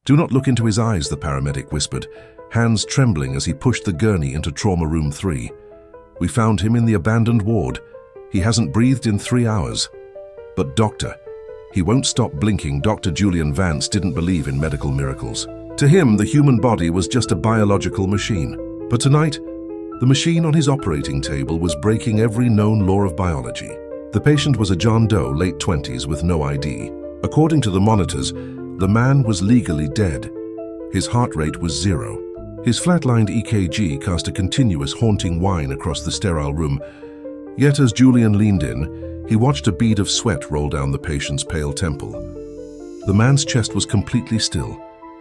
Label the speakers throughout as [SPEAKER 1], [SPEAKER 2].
[SPEAKER 1] "Do not look into his eyes," the paramedic whispered, hands trembling as he pushed the gurney into trauma room 3. "We found him in the abandoned ward. He hasn't breathed in 3 hours." "But doctor," he won't stop blinking. Dr. Julian Vance didn't believe in medical miracles. To him, the human body was just a biological machine. But tonight, the machine on his operating table was breaking every known law of biology. The patient was a John Doe, late 20s, with no ID. According to the monitors, the man was legally dead. His heart rate was 0. His flatlined EKG cast a continuous haunting whine across the sterile room. Yet as Julian leaned in, he watched a bead of sweat roll down the patient's pale temple. The man's chest was completely still,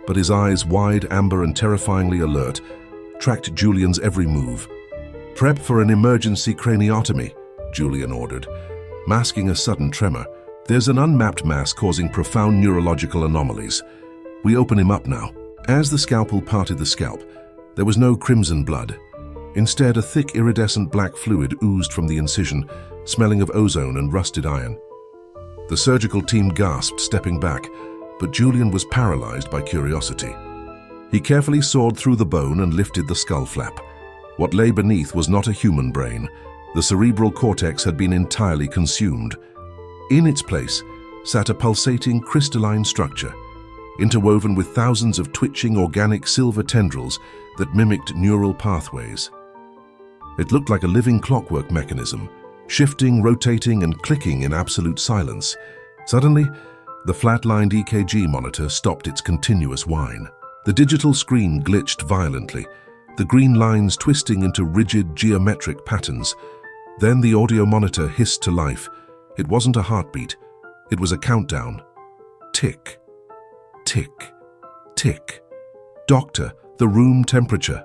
[SPEAKER 1] but his eyes, wide, amber and terrifyingly alert, tracked Julian's every move. "Prep for an emergency craniotomy," Julian ordered, masking a sudden tremor. "There's an unmapped mass causing profound neurological anomalies. We open him up now." As the scalpel parted the scalp, there was no crimson blood. Instead, a thick iridescent black fluid oozed from the incision, smelling of ozone and rusted iron. The surgical team gasped, stepping back, but Julian was paralyzed by curiosity. He carefully sawed through the bone and lifted the skull flap. What lay beneath was not a human brain. The cerebral cortex had been entirely consumed. In its place sat a pulsating crystalline structure, interwoven with thousands of twitching organic silver tendrils that mimicked neural pathways. It looked like a living clockwork mechanism, shifting, rotating, and clicking in absolute silence. Suddenly, the flatlined EKG monitor stopped its continuous whine. The digital screen glitched violently, the green lines twisting into rigid geometric patterns. Then the audio monitor hissed to life. It wasn't a heartbeat. It was a countdown. Tick, tick, tick. "Doctor, the room temperature,"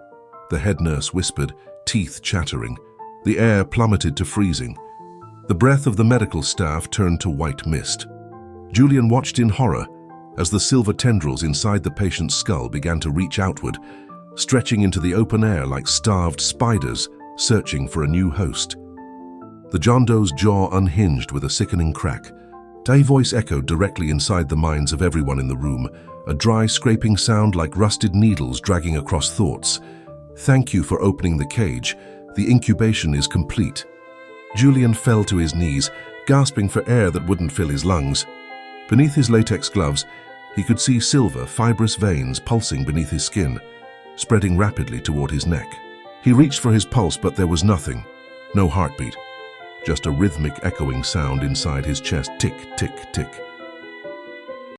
[SPEAKER 1] the head nurse whispered, teeth chattering. The air plummeted to freezing. The breath of the medical staff turned to white mist. Julian watched in horror as the silver tendrils inside the patient's skull began to reach outward, stretching into the open air like starved spiders searching for a new host. The John Doe's jaw unhinged with a sickening crack. A voice echoed directly inside the minds of everyone in the room, a dry scraping sound like rusted needles dragging across thoughts. "Thank you for opening the cage. The incubation is complete." Julian fell to his knees, gasping for air that wouldn't fill his lungs. Beneath his latex gloves, he could see silver, fibrous veins pulsing beneath his skin, spreading rapidly toward his neck. He reached for his pulse, but there was nothing. No heartbeat. Just a rhythmic echoing sound inside his chest. Tick, tick, tick.